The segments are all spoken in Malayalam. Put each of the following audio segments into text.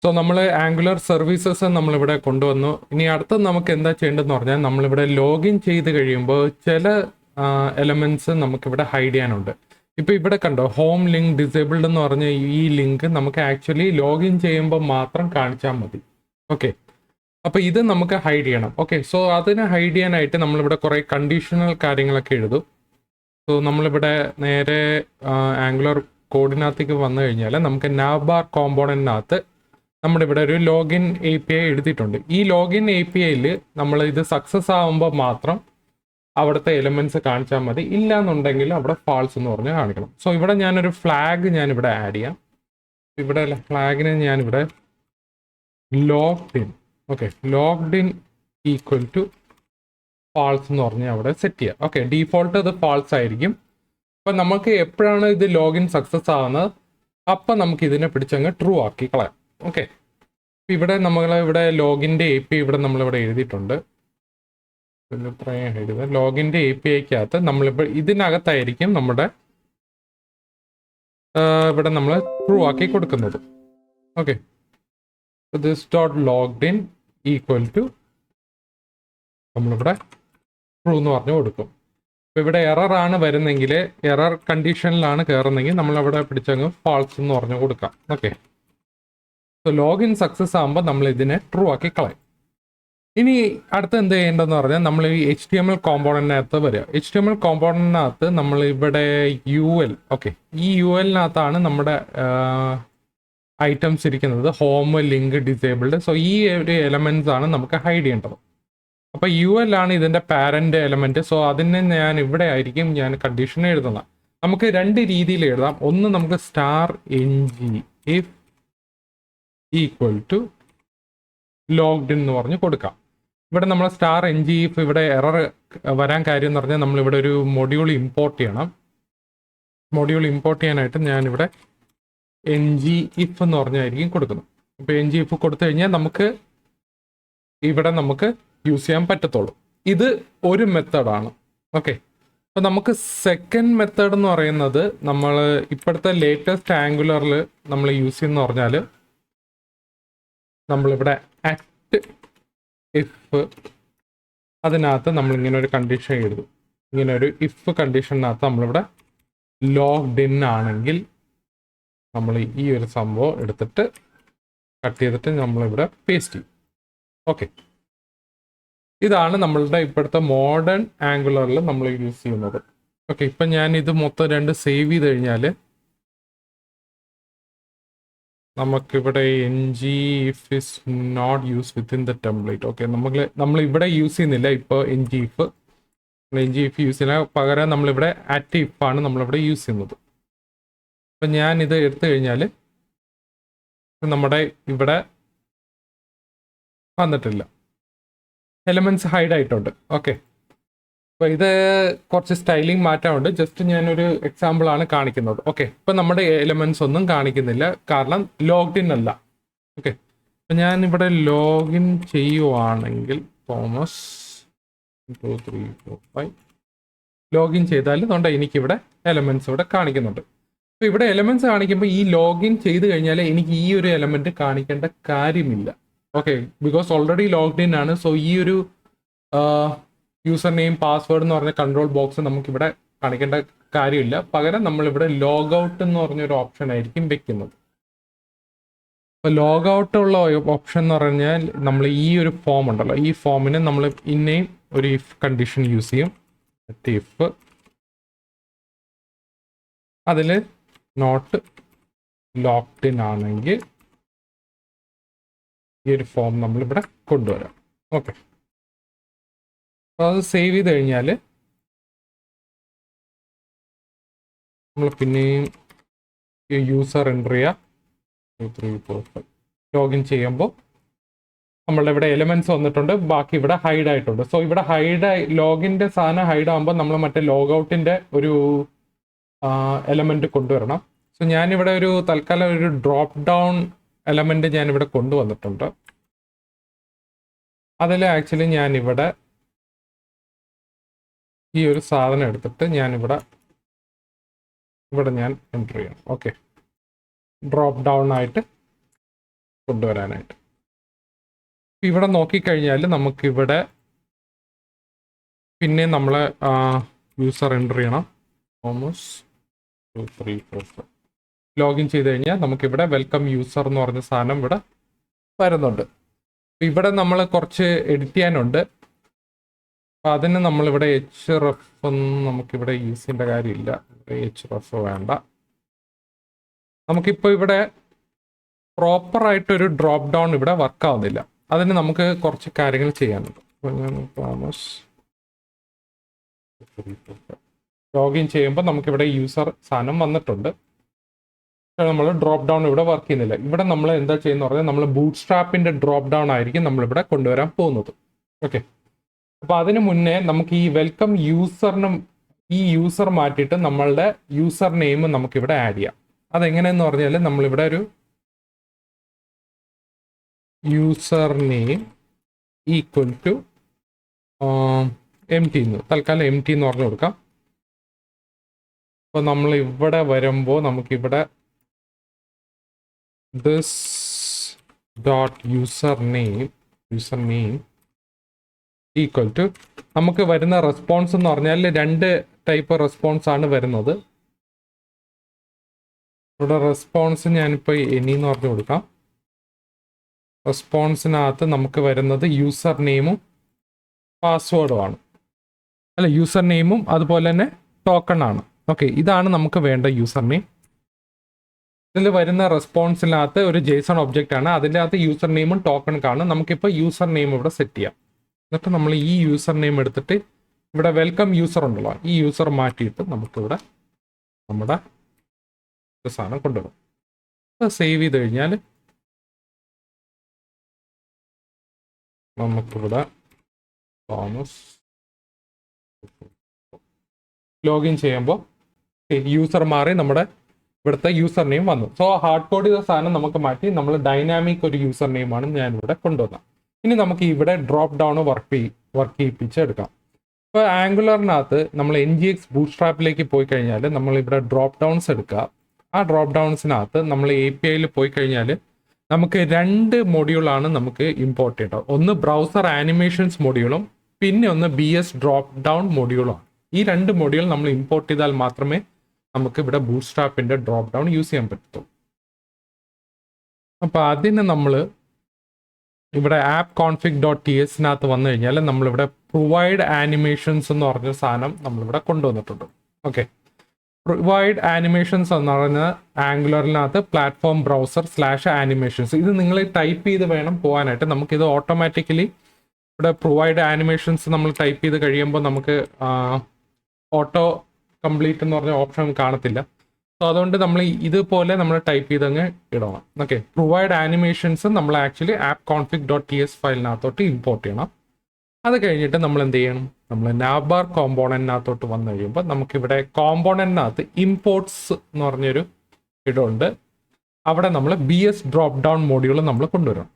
സോ നമ്മൾ ആംഗുലർ സർവീസസ് നമ്മളിവിടെ കൊണ്ടുവന്നു. ഇനി അടുത്തത് നമുക്ക് എന്താ ചെയ്യേണ്ടതെന്ന് പറഞ്ഞാൽ നമ്മളിവിടെ ലോഗിൻ ചെയ്ത് കഴിയുമ്പോൾ ചില എലമെന്റ്സ് നമുക്കിവിടെ ഹൈഡ് ചെയ്യാനുണ്ട്. ഇപ്പോൾ ഇവിടെ കണ്ടോ, ഹോം ലിങ്ക് ഡിസേബിൾഡ് എന്ന് പറഞ്ഞ ഈ ലിങ്ക് നമുക്ക് ആക്ച്വലി ലോഗിൻ ചെയ്യുമ്പോൾ മാത്രം കാണിച്ചാൽ മതി. ഓക്കെ, അപ്പോൾ ഇത് നമുക്ക് ഹൈഡ് ചെയ്യണം. ഓക്കെ, സോ അതിനെ ഹൈഡ് ചെയ്യാനായിട്ട് നമ്മളിവിടെ കുറേ കണ്ടീഷണൽ കാര്യങ്ങളൊക്കെ എഴുതും. സോ നമ്മളിവിടെ നേരെ ആംഗുലർ കോഡിനകത്തേക്ക് വന്നു കഴിഞ്ഞാൽ നമുക്ക് നാവ്ബാർ കോമ്പോണൻറ്റിനകത്ത് നമ്മുടെ ഇവിടെ ഒരു ലോഗിൻ API എഴുതിയിട്ടുണ്ട്. ഈ ലോഗിൻ APIയിൽ നമ്മൾ ഇത് സക്സസ് ആകുമ്പോൾ മാത്രം അവിടുത്തെ എലിമെന്റ്സ് കാണിച്ചാൽ മതി, ഇല്ല എന്നുണ്ടെങ്കിൽ അവിടെ ഫാൾസ് എന്ന് പറഞ്ഞ് കാണിക്കണം. സോ ഇവിടെ ഞാനൊരു ഫ്ലാഗ് ഞാനിവിടെ ആഡ് ചെയ്യാം. ഇവിടെ ഫ്ലാഗിന് ഞാനിവിടെ logged in, okay, logged in equal to false എന്ന് പറഞ്ഞ് അവിടെ സെറ്റ് ചെയ്യാം. ഓക്കെ, ഡീഫോൾട്ട് അത് ഫാൾസ് ആയിരിക്കും. അപ്പം നമുക്ക് എപ്പോഴാണ് ഇത് ലോഗിൻ സക്സസ് ആവുന്നത് അപ്പം നമുക്ക് ഇതിനെ പിടിച്ചങ്ങ് ട്രൂ ആക്കി കളയാം. ഓക്കെ, ഇവിടെ നമ്മളിവിടെ ലോഗിൻ്റെ API ഇവിടെ നമ്മളിവിടെ എഴുതിയിട്ടുണ്ട്. ലോഗിൻ്റെ APIക്കകത്ത് നമ്മളിപ്പോൾ ഇതിനകത്തായിരിക്കും നമ്മുടെ ഇവിടെ നമ്മൾ ട്രൂ ആക്കി കൊടുക്കുന്നത്. Okay, this dot logged in equal to നമ്മളിവിടെ ട്രൂ എന്ന് പറഞ്ഞു കൊടുക്കും. ഇപ്പോൾ ഇവിടെ എറർ ആണ് വരുന്നെങ്കിൽ, എറർ കണ്ടീഷനിലാണ് കയറുന്നെങ്കിൽ നമ്മളവിടെ പിടിച്ചങ്ങ് ഫാൾസ് എന്ന് പറഞ്ഞു കൊടുക്കാം. ഓക്കെ, സോ ലോഗിൻ സക്സസ് ആകുമ്പോൾ നമ്മൾ ഇതിനെ ട്രൂ ആക്കി കളയും. ഇനി അടുത്ത് എന്ത് ചെയ്യേണ്ടതെന്ന് പറഞ്ഞാൽ നമ്മൾ ഈ HTML കോമ്പോണൻറ്റിനകത്ത് വരിക. HTML കോമ്പോണൻറ്റിനകത്ത് നമ്മൾ ഇവിടെ UL, ഓക്കെ, ഈ UL-നകത്താണ് നമ്മുടെ ഐറ്റംസ് ഇരിക്കുന്നത്, ഹോം ലിങ്ക് ഡിസേബിൾഡ്. സോ ഈ ഒരു എലമെന്റ്സ് ആണ് നമുക്ക് ഹൈഡ് ചെയ്യേണ്ടത്. അപ്പോൾ UL ആണ് ഇതിൻ്റെ പാരന്റ് എലമെന്റ്. സോ അതിനെ ഞാൻ ഇവിടെ ആയിരിക്കും ഞാൻ കണ്ടീഷൻ എഴുതുന്നത്. നമുക്ക് രണ്ട് രീതിയിൽ എഴുതാം. ഒന്ന് നമുക്ക് *ng if equal to logged in എന്ന് പറഞ്ഞ് കൊടുക്കാം. ഇവിടെ നമ്മൾ *ng ഇഫ് ഇവിടെ എറർ വരാൻ കാര്യം എന്ന് പറഞ്ഞാൽ നമ്മളിവിടെ ഒരു മൊഡ്യൂൾ ഇമ്പോർട്ട് ചെയ്യണം. മൊഡ്യൂൾ ഇമ്പോർട്ട് ചെയ്യാനായിട്ട് ഞാനിവിടെ ng if എന്ന് പറഞ്ഞായിരിക്കും കൊടുക്കുന്നത്. ഇപ്പോൾ ng if കൊടുത്തു കഴിഞ്ഞാൽ നമുക്ക് ഇവിടെ നമുക്ക് യൂസ് ചെയ്യാൻ പറ്റത്തുള്ളൂ. ഇത് ഒരു മെത്തേഡാണ്. ഓക്കെ, അപ്പോൾ നമുക്ക് സെക്കൻഡ് മെത്തേഡ് എന്ന് പറയുന്നത് നമ്മൾ ഇപ്പോഴത്തെ ലേറ്റസ്റ്റ് ആംഗുലറിൽ നമ്മൾ യൂസ് ചെയ്യുന്ന പറഞ്ഞാൽ നമ്മളിവിടെ @if അതിനകത്ത് നമ്മളിങ്ങനെ ഒരു കണ്ടീഷൻ എഴുതും. ഇങ്ങനെ ഒരു ഇഫ് കണ്ടീഷനകത്ത് നമ്മളിവിടെ ലോഗ്ഡ് ഇൻ ആണെങ്കിൽ നമ്മൾ ഈ ഒരു സംഭവം എടുത്തിട്ട് കട്ട് ചെയ്തിട്ട് നമ്മളിവിടെ പേസ്റ്റ് ചെയ്യും. ഓക്കെ, ഇതാണ് നമ്മളുടെ ഇപ്പോഴത്തെ മോഡേൺ ആംഗുലറിൽ നമ്മൾ യൂസ് ചെയ്യുന്നത്. ഓക്കെ, ഇപ്പം ഞാൻ ഇത് മൊത്തം രണ്ട് സേവ് ചെയ്ത് കഴിഞ്ഞാൽ നമുക്കിവിടെ ng if is not used within the template. Okay, നമ്മൾ ഇവിടെ യൂസ് ചെയ്യുന്നില്ല ഇപ്പോൾ ng if യൂസ് ചെയ്യുന്നില്ല, പകരം നമ്മളിവിടെ @if ആണ് നമ്മളിവിടെ യൂസ് ചെയ്യുന്നത്. അപ്പം ഞാൻ ഇത് എടുത്തു കഴിഞ്ഞാൽ നമ്മുടെ ഇവിടെ വന്നിട്ടില്ല, എലമെന്റ്സ് ഹൈഡ് ആയിട്ടുണ്ട്. ഓക്കെ, അപ്പോൾ ഇത് കുറച്ച് സ്റ്റൈലിംഗ് മാറ്റമുണ്ട്. ജസ്റ്റ് ഞാനൊരു എക്സാമ്പിൾ ആണ് കാണിക്കുന്നത്. ഓക്കെ, ഇപ്പം നമ്മുടെ എലമെന്റ്സ് ഒന്നും കാണിക്കുന്നില്ല, കാരണം ലോഗ്ഡ് ഇൻ അല്ല. ഓക്കെ, അപ്പം ഞാൻ ഇവിടെ ലോഗിൻ ചെയ്യുവാണെങ്കിൽ തോമസ് 2 3 4 5 ലോഗിൻ ചെയ്താൽ അതുകൊണ്ട് എനിക്കിവിടെ എലമെന്റ്സ് ഇവിടെ കാണിക്കുന്നുണ്ട്. അപ്പോൾ ഇവിടെ എലമെന്റ്സ് കാണിക്കുമ്പോൾ ഈ ലോഗിൻ ചെയ്ത് കഴിഞ്ഞാൽ എനിക്ക് ഈ ഒരു എലമെന്റ് കാണിക്കേണ്ട കാര്യമില്ല. Okay, because already logged in ആണ്. സോ ഈ ഒരു യൂസർ നെയിം പാസ്വേഡ് എന്ന് പറഞ്ഞ കൺട്രോൾ ബോക്സ് നമുക്കിവിടെ കാണിക്കേണ്ട കാര്യമില്ല. പകരം നമ്മളിവിടെ ലോഗ് ഔട്ട് എന്ന് പറഞ്ഞൊരു ഓപ്ഷൻ ആയിരിക്കും വെക്കുന്നത്. അപ്പോൾ ലോഗ് ഔട്ട് ഉള്ള ഓപ്ഷൻ എന്ന് പറഞ്ഞാൽ നമ്മൾ ഈ ഒരു ഫോം ഉണ്ടല്ലോ, ഈ ഫോമിന് നമ്മൾ പിന്നെയും ഒരു ഇഫ് കണ്ടീഷൻ യൂസ് ചെയ്യും. ഇഫ് അതിൽ നോട്ട് ലോഗ്ഡ് ഇൻ ആണെങ്കിൽ ഈ ഒരു ഫോം നമ്മളിവിടെ കൊണ്ടുവരാം. ഓക്കെ, അപ്പോൾ അത് സേവ് ചെയ്ത് കഴിഞ്ഞാൽ നമ്മൾ പിന്നെയും യൂസർ എൻ്റർ ചെയ്യുക 2 3 4 5 ലോഗിൻ ചെയ്യുമ്പോൾ നമ്മളുടെ ഇവിടെ എലമെന്റ്സ് വന്നിട്ടുണ്ട്, ബാക്കി ഇവിടെ ഹൈഡ് ആയിട്ടുണ്ട്. സോ ഇവിടെ ലോഗിൻ്റെ സാധനം ഹൈഡ് ആകുമ്പോൾ നമ്മൾ മറ്റേ ലോഗ് ഔട്ടിൻ്റെ ഒരു എലമെന്റ് കൊണ്ടുവരണം. സോ ഞാനിവിടെ ഒരു തൽക്കാലം ഒരു ഡ്രോപ്പ് ഡൗൺ എലമെന്റ് ഞാനിവിടെ കൊണ്ടുവന്നിട്ടുണ്ട്. അതിൽ ആക്ച്വലി ഞാനിവിടെ ഈ ഒരു സാധനം എടുത്തിട്ട് ഞാനിവിടെ ഞാൻ എൻ്റർ ചെയ്യണം. ഓക്കെ, ഡ്രോപ്പ് ഡൗൺ ആയിട്ട് കൊണ്ടുവരാനായിട്ട്. ഇവിടെ നോക്കിക്കഴിഞ്ഞാൽ നമുക്കിവിടെ പിന്നെ നമ്മളെ യൂസർ എൻ്റർ ചെയ്യണം. ഓൾമോസ്റ്റ് 2 3 4 5 ലോഗിൻ ചെയ്ത് കഴിഞ്ഞാൽ നമുക്കിവിടെ വെൽക്കം യൂസർ എന്ന് പറഞ്ഞ സാധനം ഇവിടെ വരുന്നുണ്ട്. ഇവിടെ നമ്മൾ കുറച്ച് എഡിറ്റ് ചെയ്യാനുണ്ട്. അപ്പം അതിന് നമ്മളിവിടെ HREF ഒന്നും നമുക്കിവിടെ യൂസ് ചെയ്യേണ്ട കാര്യമില്ല. HREF വേണ്ട. നമുക്കിപ്പോൾ ഇവിടെ പ്രോപ്പറായിട്ടൊരു ഡ്രോപ്പ് ഡൗൺ ഇവിടെ വർക്ക് ആവുന്നില്ല. അതിന് നമുക്ക് കുറച്ച് കാര്യങ്ങൾ ചെയ്യാനുണ്ട്. ലോഗിൻ ചെയ്യുമ്പോൾ നമുക്കിവിടെ യൂസർ സാധനം വന്നിട്ടുണ്ട്. നമ്മൾ ഡ്രോപ്പ് ഡൗൺ ഇവിടെ വർക്ക് ചെയ്യുന്നില്ല. ഇവിടെ നമ്മൾ എന്താ ചെയ്യുന്ന പറഞ്ഞാൽ നമ്മൾ ബൂട്ട് സ്ട്രാപ്പിന്റെ ഡ്രോപ്പ് ഡൗൺ ആയിരിക്കും നമ്മളിവിടെ കൊണ്ടുവരാൻ പോകുന്നത്. ഓക്കെ, അപ്പോൾ അതിന് മുന്നേ നമുക്ക് ഈ വെൽക്കം യൂസറിനും ഈ യൂസർ മാറ്റിയിട്ട് നമ്മളുടെ യൂസർ നെയിം നമുക്കിവിടെ ആഡ് ചെയ്യാം. അതെങ്ങനെയെന്ന് പറഞ്ഞാൽ നമ്മളിവിടെ ഒരു username equal to MT തൽക്കാലം MT എന്ന് പറഞ്ഞു കൊടുക്കാം. അപ്പോൾ നമ്മൾ ഇവിടെ വരുമ്പോൾ നമുക്കിവിടെ this dot username equal to നമുക്ക് വരുന്ന റെസ്പോൺസ് എന്ന് പറഞ്ഞാൽ 2 ടൈപ്പ് റെസ്പോൺസ് ആണ് വരുന്നത്. ഇവിടെ റെസ്പോൺസ് ഞാനിപ്പോൾ എനി എന്ന് പറഞ്ഞു കൊടുക്കാം. റെസ്പോൺസിനകത്ത് നമുക്ക് വരുന്നത് യൂസർ നെയിമും പാസ്വേഡും ആണ്. അല്ല, യൂസർ നെയിമും അതുപോലെ തന്നെ ടോക്കൺ ആണ്. ഓക്കെ, ഇതാണ് നമുക്ക് വേണ്ട യൂസർ നെയിം. ഇതിൽ വരുന്ന റെസ്പോൺസിനകത്ത് ഒരു JSON ഒബ്ജക്റ്റ് ആണ്. അതിൻ്റെ അകത്ത് യൂസർ നെയിമും ടോക്കൺ കാണും. നമുക്കിപ്പോൾ യൂസർ നെയിം ഇവിടെ സെറ്റ് ചെയ്യാം. എന്നിട്ട് നമ്മൾ ഈ യൂസർ നെയിം എടുത്തിട്ട് ഇവിടെ വെൽക്കം യൂസർ ഉണ്ടല്ലോ, ഈ യൂസർ മാറ്റിയിട്ട് നമുക്കിവിടെ നമ്മുടെ സാധനം കൊണ്ടുവരും. സേവ് ചെയ്ത് കഴിഞ്ഞാൽ നമുക്കിവിടെ ലോഗിൻ ചെയ്യുമ്പോൾ യൂസർ മാറി നമ്മുടെ ഇവിടുത്തെ യൂസർ നെയിം വന്നു. സോ ഹാർഡ് കോഡ് ചെയ്ത സാധനം നമുക്ക് മാറ്റി നമ്മൾ ഡൈനാമിക് ഒരു യൂസർ നെയിമാണ് ഞാനിവിടെ കൊണ്ടുവന്നത്. ഇനി നമുക്ക് ഇവിടെ ഡ്രോപ്പ് ഡൗൺ വർക്ക് ചെയ്യിപ്പിച്ചെടുക്കാം. ഇപ്പോൾ ആംഗുലറിനകത്ത് നമ്മൾ NGX ബൂട്ട്സ്ട്രാപ്പിലേക്ക് പോയി കഴിഞ്ഞാൽ നമ്മൾ ഇവിടെ ഡ്രോപ്പ് ഡൗൺസ് എടുക്കുക. ആ ഡ്രോപ്പ് ഡൗൺസിനകത്ത് നമ്മൾ APIയിൽ പോയി കഴിഞ്ഞാൽ നമുക്ക് 2 മൊഡ്യൂളാണ് നമുക്ക് ഇമ്പോർട്ട് ചെയ്യേണ്ടത്. ഒന്ന് ബ്രൗസർ ആനിമേഷൻസ് മൊഡ്യൂളും പിന്നെ ഒന്ന് BS ഡ്രോപ്പ് ഡൗൺ മൊഡ്യൂളുമാണ്. ഈ 2 മൊഡ്യൂൾ നമ്മൾ ഇമ്പോർട്ട് ചെയ്താൽ മാത്രമേ നമുക്ക് ഇവിടെ ബൂട്ട്സ്ട്രാപ്പിന്റെ ഡ്രോപ്പ് ഡൗൺ യൂസ് ചെയ്യാൻ പറ്റത്തുള്ളൂ. അപ്പോൾ അതിന് നമ്മൾ ഇവിടെ ആപ്പ് കോൺഫിഗ് .tsനകത്ത് വന്നു കഴിഞ്ഞാൽ നമ്മളിവിടെ പ്രൊവൈഡ് ആനിമേഷൻസ് എന്ന് പറഞ്ഞ സാധനം നമ്മളിവിടെ കൊണ്ടുവന്നിട്ടുണ്ട്. ഓക്കെ, പ്രൊവൈഡ് ആനിമേഷൻസ് എന്ന് പറയുന്നത് ആംഗുലറിനകത്ത് പ്ലാറ്റ്ഫോം ബ്രൗസർ /ആനിമേഷൻസ്. ഇത് നിങ്ങൾ ടൈപ്പ് ചെയ്ത് വേണം പോകാനായിട്ട്. നമുക്കിത് ഓട്ടോമാറ്റിക്കലി ഇവിടെ പ്രൊവൈഡ് ആനിമേഷൻസ് നമ്മൾ ടൈപ്പ് ചെയ്ത് കഴിയുമ്പോൾ നമുക്ക് ഓട്ടോ കംപ്ലീറ്റ് എന്ന് പറഞ്ഞ ഓപ്ഷൻ കാണത്തില്ല. സോ അതുകൊണ്ട് നമ്മൾ ഇതുപോലെ നമ്മൾ ടൈപ്പ് ചെയ്തങ്ങ് ഇടണം. ഓക്കെ, പ്രൊവൈഡ് ആനിമേഷൻസ് നമ്മൾ ആക്ച്വലി ആപ്പ് കോൺഫിഗ് .ts ഫയലിനകത്തോട്ട് ഇമ്പോർട്ട് ചെയ്യണം. അത് കഴിഞ്ഞിട്ട് നമ്മൾ എന്ത് ചെയ്യണം, നമ്മൾ നാബാർ കോമ്പോണൻറ്റിനകത്തോട്ട് വന്നു കഴിയുമ്പോൾ നമുക്കിവിടെ കോമ്പോണൻറ്റിനകത്ത് ഇമ്പോർട്ട്സ് എന്ന് പറഞ്ഞൊരു ഇടമുണ്ട്. അവിടെ നമ്മൾ BS ഡ്രോപ്പ് ഡൗൺ മോഡ്യൂൾ നമ്മൾ കൊണ്ടുവരണം.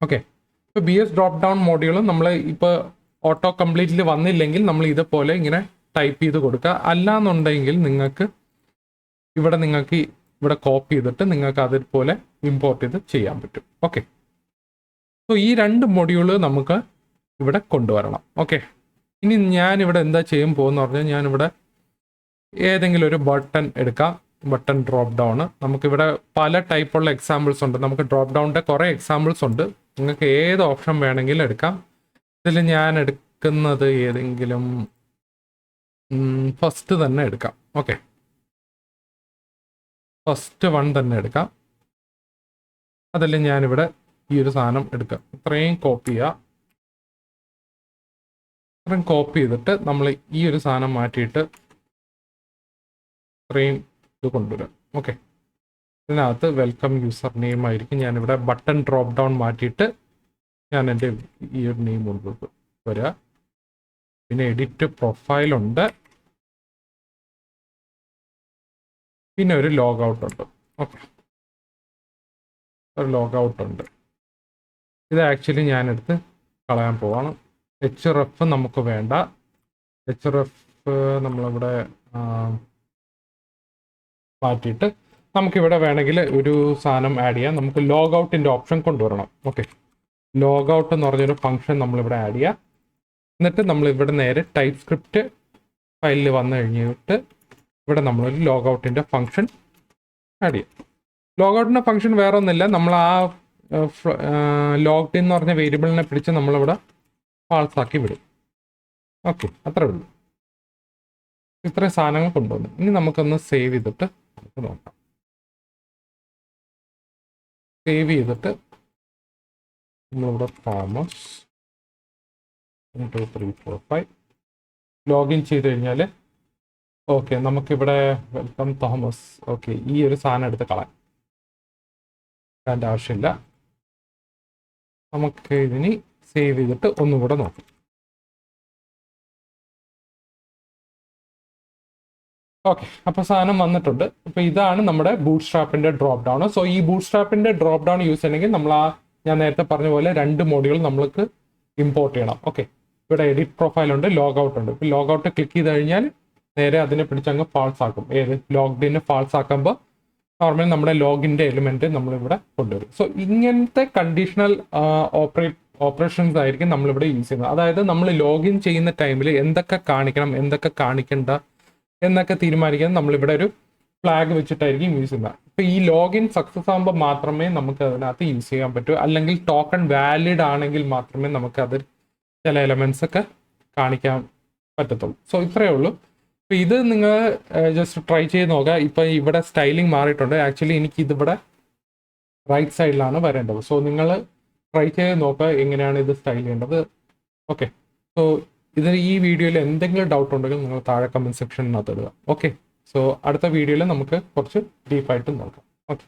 ഓക്കെ, ഇപ്പോൾ BS ഡ്രോപ്പ് ഡൗൺ മോഡ്യൂൾ നമ്മൾ ഇപ്പോൾ ഓട്ടോ കംപ്ലീറ്റിൽ വന്നില്ലെങ്കിൽ നമ്മൾ ഇതുപോലെ ഇങ്ങനെ ടൈപ്പ് ചെയ്ത് കൊടുക്കുക. അല്ലാന്നുണ്ടെങ്കിൽ നിങ്ങൾക്ക് ഇവിടെ കോപ്പി ചെയ്തിട്ട് നിങ്ങൾക്ക് അതുപോലെ ഇമ്പോർട്ട് ചെയ്ത് ചെയ്യാൻ പറ്റും. ഓക്കെ, സോ ഈ 2 മൊഡ്യൂള് നമുക്ക് ഇവിടെ കൊണ്ടുവരണം. ഓക്കെ, ഇനി ഞാനിവിടെ എന്താ ചെയ്യാൻ പോകുന്ന പറഞ്ഞാൽ ഞാനിവിടെ ഏതെങ്കിലും ഒരു ബട്ടൺ എടുക്കാം. ബട്ടൺ ഡ്രോപ്പ് ഡൗൺ നമുക്കിവിടെ പല ടൈപ്പുള്ള എക്സാമ്പിൾസ് ഉണ്ട്. നമുക്ക് ഡ്രോപ്പ് ഡൗണിൻ്റെ കുറേ എക്സാമ്പിൾസ് ഉണ്ട്. നിങ്ങൾക്ക് ഏത് ഓപ്ഷൻ വേണമെങ്കിലും എടുക്കാം. ഇതിൽ ഞാൻ എടുക്കുന്നത് ഏതെങ്കിലും ഫസ്റ്റ് തന്നെ എടുക്കാം. ഓക്കെ, ഫസ്റ്റ് 1 തന്നെ എടുക്കാം. അതല്ല ഞാനിവിടെ ഈ ഒരു സാധനം എടുക്കാം. ഇത്രയും കോപ്പി ചെയ്യുക. ഇത്രയും കോപ്പി ചെയ്തിട്ട് നമ്മൾ ഈ ഒരു സാധനം മാറ്റിയിട്ട് ഇത്രയും ഇത് കൊണ്ടുവരാം. ഓക്കെ, ഇതിനകത്ത് വെൽക്കം യൂസർ നെയിം ആയിരിക്കും. ഞാനിവിടെ ബട്ടൺ ഡ്രോപ്പ് ഡൗൺ മാറ്റിയിട്ട് ഞാൻ എൻ്റെ ഈ ഒരു നെയിം കൊണ്ടുവരും വരിക. പിന്നെ എഡിറ്റ് പ്രൊഫൈലുണ്ട്, പിന്നെ ഒരു ലോഗ് ഔട്ട് ഉണ്ട്. ഓക്കെ, ഒരു ലോഗ് ഔട്ട് ഉണ്ട്. ഇത് ആക്ച്വലി ഞാനെടുത്ത് കളയാൻ പോവാണ്. HREF നമുക്ക് വേണ്ട. HREF നമ്മളിവിടെ മാറ്റിയിട്ട് നമുക്കിവിടെ വേണമെങ്കിൽ ഒരു സാധനം ആഡ് ചെയ്യാം. നമുക്ക് ലോഗ് ഔട്ടിൻ്റെ ഓപ്ഷൻ കൊണ്ടുവരണം. ഓക്കെ, ലോഗ് ഔട്ട് എന്ന് പറഞ്ഞൊരു ഫംഗ്ഷൻ നമ്മളിവിടെ ആഡ് ചെയ്യാം. എന്നിട്ട് നമ്മളിവിടെ നേരെ ടൈപ്പ് സ്ക്രിപ്റ്റ് ഫയലിൽ വന്നു കഴിഞ്ഞിട്ട് ഇവിടെ നമ്മളൊരു ലോഗ് ഔട്ടിൻ്റെ ഫംഗ്ഷൻ ആഡ് ചെയ്യാം. ലോഗ് ഔട്ടിൻ്റെ ഫംഗ്ഷൻ വേറെ ഒന്നുമില്ല, നമ്മൾ ആ ലോഗ്ഡ് എന്ന് പറഞ്ഞ വേരിയബിളിനെ പിടിച്ച് നമ്മളിവിടെ ഫാൾസ് ആക്കി വിടും. ഓക്കെ, അത്രേ ഉള്ളൂ. ഇത്രയും സാധനങ്ങൾ കൊണ്ടുവന്നു. ഇനി നമുക്കൊന്ന് സേവ് ചെയ്തിട്ട് നമുക്ക് നോക്കാം. സേവ് ചെയ്തിട്ട് നമ്മളിവിടെ തോമസ് 1 2 3 4 5 ലോഗിൻ ചെയ്ത് കഴിഞ്ഞാൽ ഓക്കെ, നമുക്കിവിടെ വെൽക്കം തോമസ്. ഓക്കെ, ഈ ഒരു സാധനം എടുത്ത് കളയാൻ അതിൻ്റെ ആവശ്യമില്ല. നമുക്ക് ഇതിനി സേവ് ചെയ്തിട്ട് ഒന്നുകൂടെ നോക്കാം. ഓക്കെ, അപ്പോൾ സാധനം വന്നിട്ടുണ്ട്. അപ്പോൾ ഇതാണ് നമ്മുടെ ബൂട്ട് സ്ട്രാപ്പിൻ്റെ ഡ്രോപ്പ് ഡൗൺ. സോ ഈ ബൂട്ട് സ്ട്രാപ്പിൻ്റെ ഡ്രോപ്പ് ഡൗൺ യൂസ് ചെയ്യണമെങ്കിൽ നമ്മൾ ഞാൻ നേരത്തെ പറഞ്ഞ പോലെ 2 മോഡ്യൂൾ നമ്മൾക്ക് ഇമ്പോർട്ട് ചെയ്യണം. ഓക്കെ, ഇവിടെ എഡിറ്റ് പ്രൊഫൈൽ ഉണ്ട്, ലോഗ് ഔട്ട് ഉണ്ട്. ഇപ്പോൾ ലോഗ് ഔട്ട് ക്ലിക്ക് ചെയ്ത് കഴിഞ്ഞാൽ നേരെ അതിനെ പിടിച്ചങ്ങ് ഫാൾസ് ആക്കും. ഏത് ലോഗ്ഡിനെ ഫാൾസ് ആക്കുമ്പോൾ നോർമലി നമ്മുടെ ലോഗിൻ്റെ എലിമെൻറ്റ് നമ്മളിവിടെ കൊണ്ടുവരും. സോ ഇങ്ങനത്തെ കണ്ടീഷണൽ ഓപ്പറേഷൻസ് ആയിരിക്കും നമ്മളിവിടെ യൂസ് ചെയ്യുന്നത്. അതായത് നമ്മൾ ലോഗിൻ ചെയ്യുന്ന ടൈമിൽ എന്തൊക്കെ കാണിക്കണം, എന്തൊക്കെ കാണിക്കണ്ട എന്നൊക്കെ തീരുമാനിക്കാൻ നമ്മളിവിടെ ഒരു ഫ്ലാഗ് വെച്ചിട്ടായിരിക്കും യൂസ് ചെയ്യുന്നത്. ഇപ്പോൾ ഈ ലോഗിൻ സക്സസ് ആകുമ്പോൾ മാത്രമേ നമുക്ക് അതിനകത്ത് യൂസ് ചെയ്യാൻ പറ്റൂ. അല്ലെങ്കിൽ ടോക്കൺ വാലിഡ് ആണെങ്കിൽ മാത്രമേ നമുക്ക് അത് ചില എലമെൻറ്റ്സ് ഒക്കെ കാണിക്കാൻ പറ്റത്തുള്ളൂ. സോ ഇത്രയേ ഉള്ളൂ. അപ്പോൾ ഇത് നിങ്ങൾ ജസ്റ്റ് ട്രൈ ചെയ്ത് നോക്കുക. ഇപ്പം ഇവിടെ സ്റ്റൈലിംഗ് മാറിയിട്ടുണ്ട്. ആക്ച്വലി എനിക്ക് ഇതിവിടെ റൈറ്റ് സൈഡിലാണ് വരേണ്ടത്. സോ നിങ്ങൾ ട്രൈ ചെയ്ത് നോക്കുക എങ്ങനെയാണ് ഇത് സ്റ്റൈൽ ചെയ്യേണ്ടത്. ഓക്കെ, സോ ഈ വീഡിയോയിൽ എന്തെങ്കിലും ഡൗട്ട് ഉണ്ടെങ്കിൽ നിങ്ങൾ താഴെ കമൻറ്റ് സെക്ഷനിനകത്ത് ഇടുക. ഓക്കെ, സോ അടുത്ത വീഡിയോയിൽ നമുക്ക് കുറച്ച് ഡീപ്പായിട്ട് നോക്കാം. ഓക്കെ.